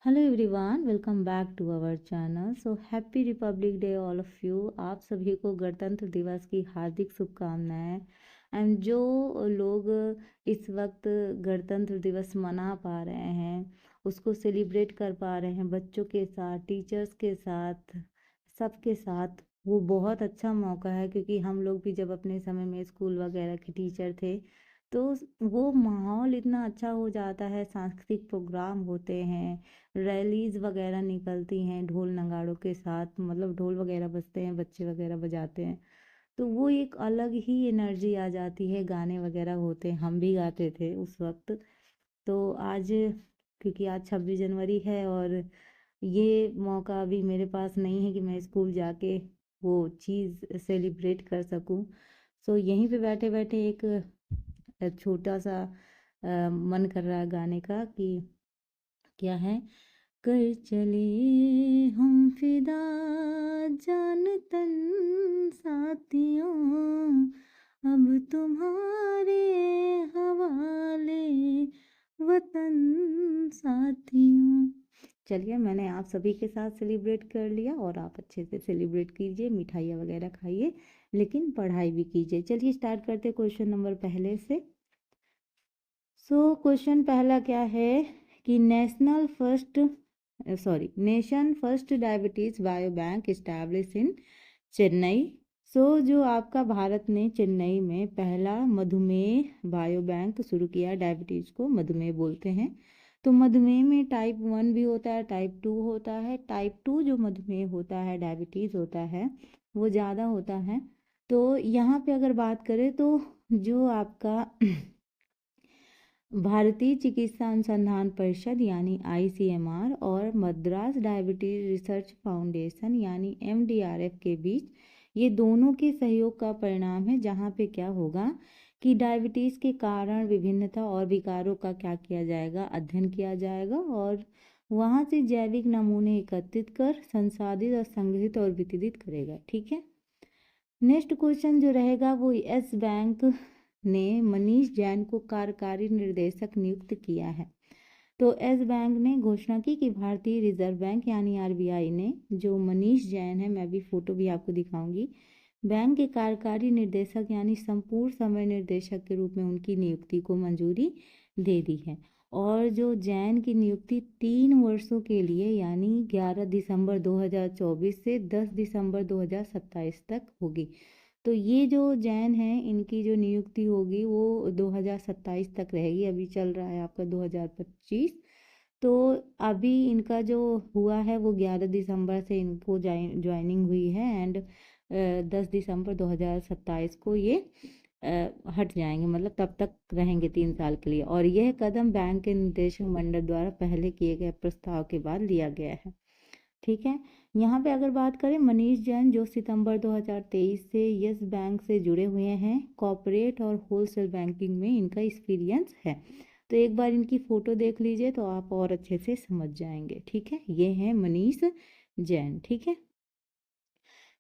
Hello everyone, welcome back to our channel. So happy republic day all of you. आप सभी को गणतंत्र दिवस की हार्दिक शुभकामनाएं। एंड जो लोग इस वक्त गणतंत्र दिवस मना पा रहे हैं, उसको सेलिब्रेट कर पा रहे हैं बच्चों के साथ, टीचर्स के साथ, सबके साथ, वो बहुत अच्छा मौका है। क्योंकि हम लोग भी जब अपने समय में स्कूल वगैरह के टीचर थे तो वो माहौल इतना अच्छा हो जाता है, सांस्कृतिक प्रोग्राम होते हैं, रैलीज वगैरह निकलती हैं ढोल नगाड़ों के साथ, मतलब ढोल वगैरह बजते हैं, बच्चे वगैरह बजाते हैं, तो वो एक अलग ही एनर्जी आ जाती है। गाने वगैरह होते हैं, हम भी गाते थे उस वक्त। तो आज, क्योंकि आज 26 जनवरी है और ये मौका अभी मेरे पास नहीं है कि मैं स्कूल जाके वो चीज़ सेलिब्रेट कर सकूं। सो यहीं पे बैठे बैठे एक छोटा सा मन कर रहा है गाने का कि क्या है। कर चले हम फिदा जान तन साथियों, अब तुम्हारे हवाले वतन साथियों। चलिए, मैंने आप सभी के साथ सेलिब्रेट कर लिया और आप अच्छे से सेलिब्रेट कीजिए, मिठाइयाँ वगैरह खाइए, लेकिन पढ़ाई भी कीजिए। चलिए स्टार्ट करते क्वेश्चन नंबर पहले से। क्वेश्चन पहला क्या है कि nation first diabetes bio bank establish in Chennai. जो आपका भारत ने चेन्नई में पहला मधुमेह बायो बैंक शुरू किया। डायबिटीज को मधुमेह बोलते हैं। तो मधुमेह में टाइप 1 भी होता है, टाइप 2 होता है। टाइप 2 जो मधुमेह होता है, डायबिटीज होता है, वो ज़्यादा होता है। तो यहाँ पे अगर बात करें तो जो आपका भारतीय चिकित्सा अनुसंधान परिषद यानी आईसीएमआर और मद्रास डायबिटीज रिसर्च फाउंडेशन यानी एमडीआरएफ के बीच, ये दोनों के सहयोग का परिणाम है। जहाँ पे क्या होगा कि डायबिटीज़ के कारण, विभिन्नता और विकारों का क्या किया जाएगा, अध्ययन किया जाएगा और वहाँ से जैविक नमूने एकत्रित कर संसाधित और संग्रहित और वितरित करेगा। ठीक है। नेक्स्ट क्वेश्चन जो रहेगा वो यस बैंक ने मनीष जैन को कार्यकारी निर्देशक नियुक्त किया है। तो यस बैंक ने घोषणा की कि भारतीय रिजर्व बैंक यानी आरबीआई ने जो मनीष जैन है, मैं भी फोटो भी आपको दिखाऊंगी, बैंक के कार्यकारी निर्देशक यानी संपूर्ण समय निर्देशक के रूप में उनकी नियुक्ति को मंजूरी दे दी है। और जो जैन की नियुक्ति 3 वर्षों के लिए यानी 11 दिसंबर 2024 से 10 दिसंबर 2027 तक होगी। तो ये जो जैन हैं, इनकी जो नियुक्ति होगी वो 2027 तक रहेगी। अभी चल रहा है आपका 2025। तो अभी इनका जो हुआ है वो 11 दिसंबर से इनको ज्वाइनिंग हुई है एंड 10 दिसंबर 2027 को ये हट जाएंगे, मतलब तब तक रहेंगे 3 साल के लिए। और यह कदम बैंक के निदेशक मंडल द्वारा पहले किए गए प्रस्ताव के बाद लिया गया है। ठीक है। यहाँ पे अगर बात करें मनीष जैन, जो सितंबर 2023 से यस बैंक से जुड़े हुए हैं, कॉर्पोरेट और होलसेल बैंकिंग में इनका एक्सपीरियंस है। तो एक बार इनकी फ़ोटो देख लीजिए तो आप और अच्छे से समझ जाएंगे। ठीक है, ये हैं मनीष जैन। ठीक है।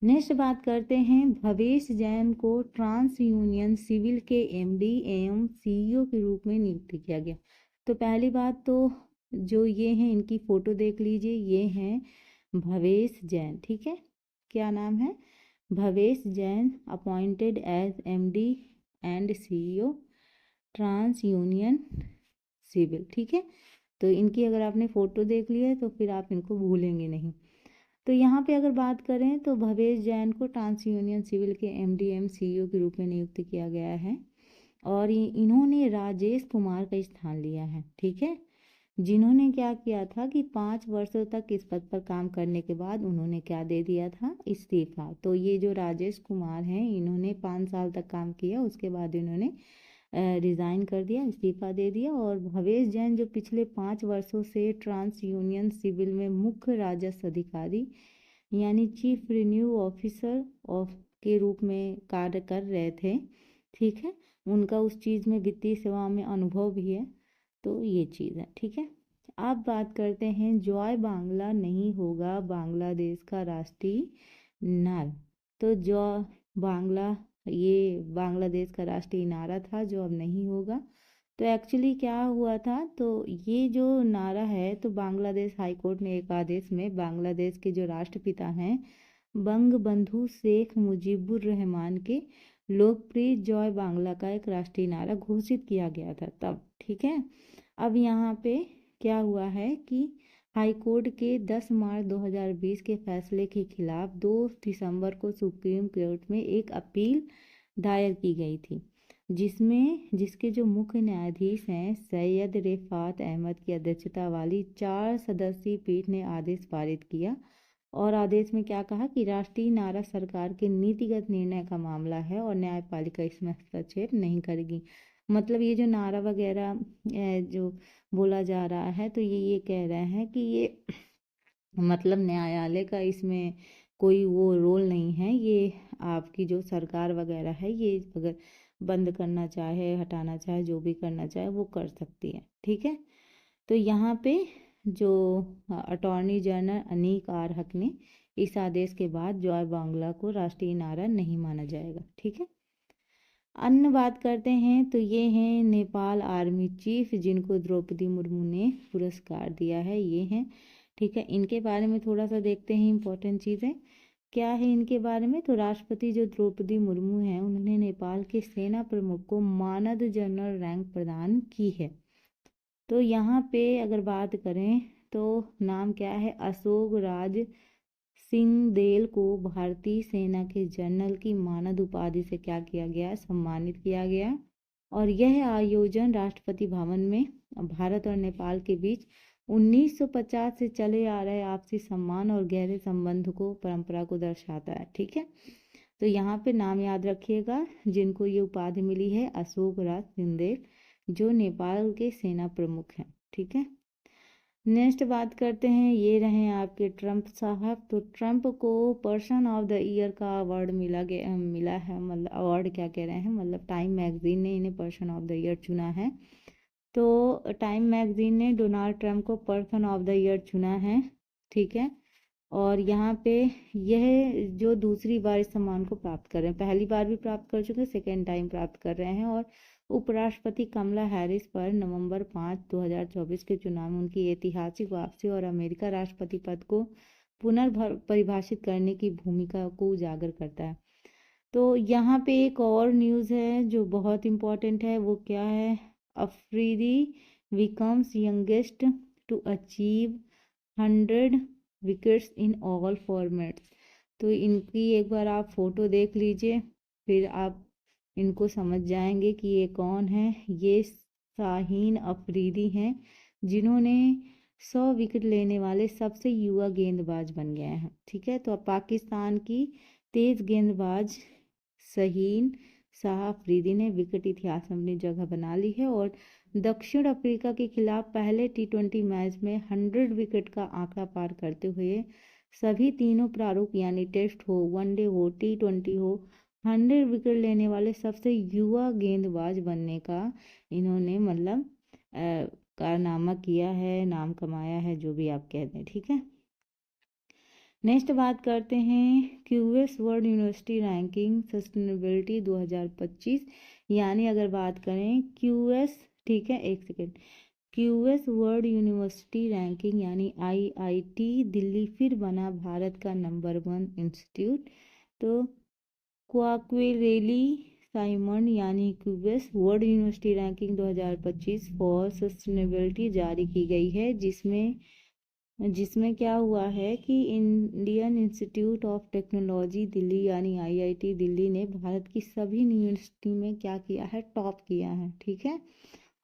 नेक्स्ट बात करते हैं, भवेश जैन को ट्रांस यूनियन सिविल के एमडी एवं सीईओ के रूप में नियुक्त किया गया। तो पहली बात तो जो ये हैं, इनकी फ़ोटो देख लीजिए, ये हैं भवेश जैन। ठीक है, क्या नाम है? Bhavesh Jain, appointed as MD and CEO TransUnion CIBIL. ठीक है। तो इनकी अगर आपने फ़ोटो देख ली है तो फिर आप इनको भूलेंगे नहीं। तो यहाँ पे अगर बात करें तो भवेश जैन को ट्रांस यूनियन सिविल के एमडी एम सीईओ के रूप में नियुक्त किया गया है और इन्होंने राजेश कुमार का स्थान लिया है। ठीक है, जिन्होंने क्या किया था कि 5 वर्षों तक इस पद पर काम करने के बाद उन्होंने क्या दे दिया था? इस्तीफा। तो ये जो राजेश कुमार हैं, इन्होंने 5 साल तक काम किया, उसके बाद इन्होंने रिज़ाइन कर दिया, इस्तीफा दे दिया। और भवेश जैन जो पिछले 5 वर्षों से ट्रांस यूनियन सिविल में मुख्य राजस्व अधिकारी यानी चीफ रिन्यू ऑफिसर ऑफ के रूप में कार्य कर रहे थे। ठीक है, उनका उस चीज़ में, वित्तीय सेवा में अनुभव भी है। तो ये चीज़ है। ठीक है। अब बात करते हैं, जॉय बांग्ला नहीं होगा बांग्लादेश का राष्ट्रीय नारा। तो जॉय बांग्ला, ये बांग्लादेश का राष्ट्रीय नारा था जो अब नहीं होगा। तो एक्चुअली क्या हुआ था, तो ये जो नारा है, तो बांग्लादेश हाई कोर्ट ने एक आदेश में बांग्लादेश के जो राष्ट्रपिता हैं बंग बंधु शेख मुजीबुर रहमान के लोकप्रिय जय बांग्ला का एक राष्ट्रीय नारा घोषित किया गया था तब। ठीक है, अब यहाँ पे क्या हुआ है कि हाई कोर्ट के 10 मार्च 2020 के फैसले के खिलाफ 2 दिसंबर को सुप्रीम कोर्ट में एक अपील दायर की गई थी, जिसके जो मुख्य न्यायाधीश हैं सैयद रिफात अहमद की अध्यक्षता वाली 4 सदस्यीय पीठ ने आदेश पारित किया। और आदेश में क्या कहा कि राष्ट्रीय नारा सरकार के नीतिगत निर्णय का मामला है और न्यायपालिका इसमें हस्तक्षेप नहीं करेगी। मतलब ये जो नारा वगैरह जो बोला जा रहा है, तो ये कह रहे हैं कि ये मतलब न्यायालय का इसमें कोई वो रोल नहीं है, ये आपकी जो सरकार वगैरह है ये अगर बंद करना चाहे, हटाना चाहे, जो भी करना चाहे वो कर सकती है। ठीक है, तो यहाँ पे जो अटॉर्नी जनरल अनीक आर हक ने इस आदेश के बाद जय बांग्ला को राष्ट्रीय नारा नहीं माना जाएगा। ठीक है, अन्य बात करते हैं तो ये हैं नेपाल आर्मी चीफ, जिनको द्रौपदी मुर्मू ने पुरस्कार दिया है, ये हैं। ठीक है, इनके बारे में थोड़ा सा देखते हैं इंपॉर्टेंट चीज़ें क्या है इनके बारे में। तो राष्ट्रपति जो द्रौपदी मुर्मू हैं उन्होंने नेपाल के सेना प्रमुख को मानद जनरल रैंक प्रदान की है। तो यहाँ पे अगर बात करें तो नाम क्या है, अशोक राज सिंहदेल को भारतीय सेना के जनरल की मानद उपाधि से क्या किया गया, सम्मानित किया गया। और यह आयोजन राष्ट्रपति भवन में भारत और नेपाल के बीच 1950 से चले आ रहे आपसी सम्मान और गहरे संबंध को परंपरा को दर्शाता है। ठीक है, तो यहाँ पे नाम याद रखिएगा, जिनको ये उपाधि मिली है अशोक राज सिंहदेल, जो नेपाल के सेना प्रमुख हैं। ठीक है, नेक्स्ट बात करते हैं, ये रहे आपके ट्रंप साहब। तो ट्रंप को पर्सन ऑफ द ईयर का अवार्ड मिला है, मतलब अवार्ड क्या कह रहे हैं, मतलब टाइम मैगजीन ने इन्हें पर्सन ऑफ द ईयर चुना है। तो टाइम मैगजीन ने डोनाल्ड ट्रंप को पर्सन ऑफ द ईयर चुना है। ठीक है, और यहाँ पे यह जो दूसरी बार इस सम्मान को प्राप्त कर रहे हैं, पहली बार भी प्राप्त कर चुके, सेकेंड टाइम प्राप्त कर रहे हैं। और उपराष्ट्रपति कमला हैरिस पर नवंबर 5, 2024 के चुनाव में उनकी ऐतिहासिक वापसी और अमेरिका राष्ट्रपति पद को पुनर्परिभाषित करने की भूमिका को उजागर करता है। तो यहाँ पे एक और न्यूज़ है जो बहुत इम्पोर्टेंट है, वो क्या है, Afridi becomes youngest to achieve 100 wickets in all formats. तो इनकी एक बार आप फोटो देख लीजिए, फिर आप इनको समझ जाएंगे कि ये कौन है। ये शाहीन अफरीदी हैं, जिन्होंने 100 विकेट लेने वाले सबसे युवा गेंदबाज बन गए हैं। ठीक है, तो अब पाकिस्तान की तेज गेंदबाज शाहीन शाह अफरीदी ने विकेट इतिहास में अपनी जगह बना ली है और दक्षिण अफ्रीका के खिलाफ पहले T20 मैच में 100 विकेट का आंकड़ा पार करते हुए सभी तीनों प्रारूप यानी टेस्ट हो, वनडे हो, T20 हो, 100 विकेट लेने वाले सबसे युवा गेंदबाज बनने का इन्होंने मतलब कारनामा किया है, नाम कमाया है, जो भी आप कह दें। ठीक है, नेक्स्ट बात करते हैं QS world university ranking sustainability 2025, यानी अगर बात करें क्यूएस, ठीक है एक second, QS world university ranking यानी IIT दिल्ली फिर बना भारत का नंबर 1 इंस्टीट्यूट। तो क्वाक्वेरेली साइमन यानी QS world university ranking 2025 for sustainability जारी की गई है, जिसमें क्या हुआ है कि Indian institute of technology Delhi यानी IIT दिल्ली ने भारत की सभी यूनिवर्सिटी में क्या किया है, टॉप किया है। ठीक है,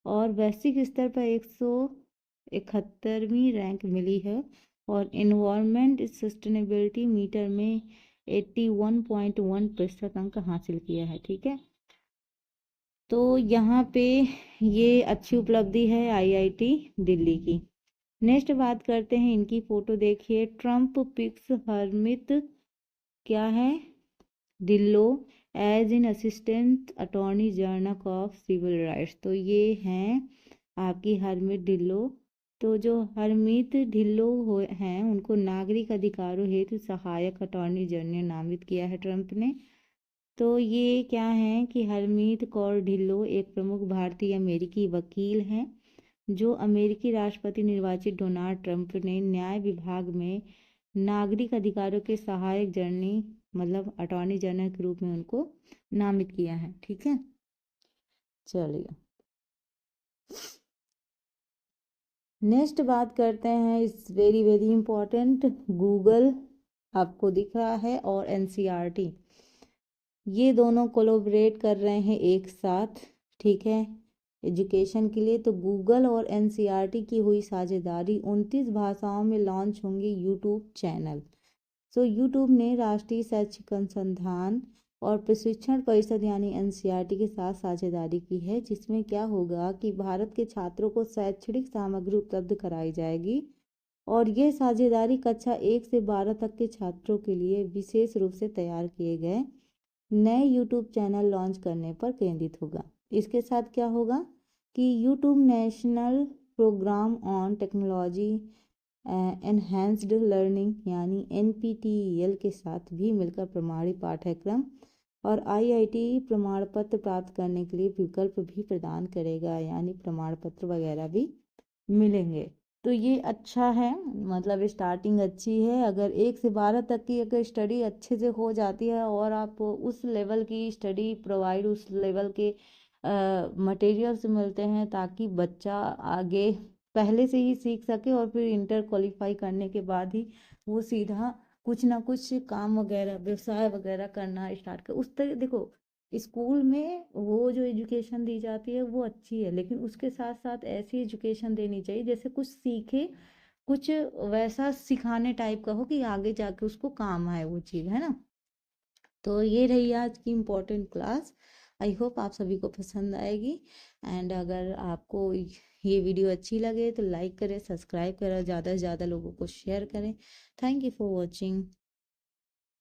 और वैश्विक स्तर पर 171वीं रैंक मिली है और इन्वायरमेंट सस्टेनेबिलिटी मीटर में 81.1% अंक हासिल किया है। ठीक है, तो यहाँ पे ये अच्छी उपलब्धि है IIT दिल्ली की। नेक्स्ट बात करते हैं, इनकी फोटो देखिए, ट्रंप पिक्स हरमित क्या है, Dhillon as an assistant attorney general of civil rights. तो ये हैं आपकी हरमित ढिल्लो। तो जो हरमीत ढिल्लो हैं उनको नागरिक अधिकारों हेतु सहायक अटॉर्नी जनरल नामित किया है ट्रंप ने। तो ये क्या है कि हरमीत कौर ढिल्लों एक प्रमुख भारतीय अमेरिकी वकील हैं जो अमेरिकी राष्ट्रपति निर्वाचित डोनाल्ड ट्रंप ने न्याय विभाग में नागरिक अधिकारों के सहायक जर्नी मतलब अटॉर्नी जनरल के रूप में उनको नामित किया है। ठीक है, चलिए नेक्स्ट बात करते हैं। It's very very important, Google आपको दिख रहा है और एनसीईआरटी, ये दोनों कोलैबोरेट कर रहे हैं एक साथ, ठीक है, एजुकेशन के लिए। तो गूगल और एनसीईआरटी की हुई साझेदारी 29 भाषाओं में लॉन्च होंगे यूट्यूब चैनल। सो यूट्यूब ने राष्ट्रीय शैक्षिक अनुसंधान और प्रशिक्षण परिषद यानी एनसीईआरटी के साथ साझेदारी की है, जिसमें क्या होगा कि भारत के छात्रों को शैक्षणिक सामग्री उपलब्ध कराई जाएगी और ये साझेदारी कक्षा 1 से 12 तक के छात्रों के लिए विशेष रूप से तैयार किए गए नए यूट्यूब चैनल लॉन्च करने पर केंद्रित होगा। इसके साथ क्या होगा कि YouTube national programme on technology enhanced learning यानी एनपीटीईएल के साथ भी मिलकर प्रमाणित पाठ्यक्रम और आईआईटी प्रमाण पत्र प्राप्त करने के लिए विकल्प भी प्रदान करेगा, यानी प्रमाण पत्र वगैरह भी मिलेंगे। तो ये अच्छा है, मतलब स्टार्टिंग अच्छी है। अगर 1 से 12 तक की अगर स्टडी अच्छे से हो जाती है और आप उस लेवल की स्टडी प्रोवाइड, उस लेवल के मटेरियल्स मिलते हैं ताकि बच्चा आगे पहले से ही सीख सके और फिर इंटर क्वालिफाई करने के बाद ही वो सीधा कुछ ना कुछ काम वगैरह व्यवसाय वगैरह करना स्टार्ट कर। उस तरह देखो, स्कूल में वो जो एजुकेशन दी जाती है वो अच्छी है, लेकिन उसके साथ साथ ऐसी एजुकेशन देनी चाहिए जैसे कुछ सीखे, कुछ वैसा सिखाने टाइप का हो कि आगे जाके उसको काम आए वो चीज़, है ना। तो ये रही आज की इम्पोर्टेंट क्लास। आई होप आप सभी को पसंद आएगी। एंड अगर आपको ये वीडियो अच्छी लगे तो लाइक करें, सब्सक्राइब करें, ज़्यादा से ज़्यादा लोगों को शेयर करें। Thank you for watching.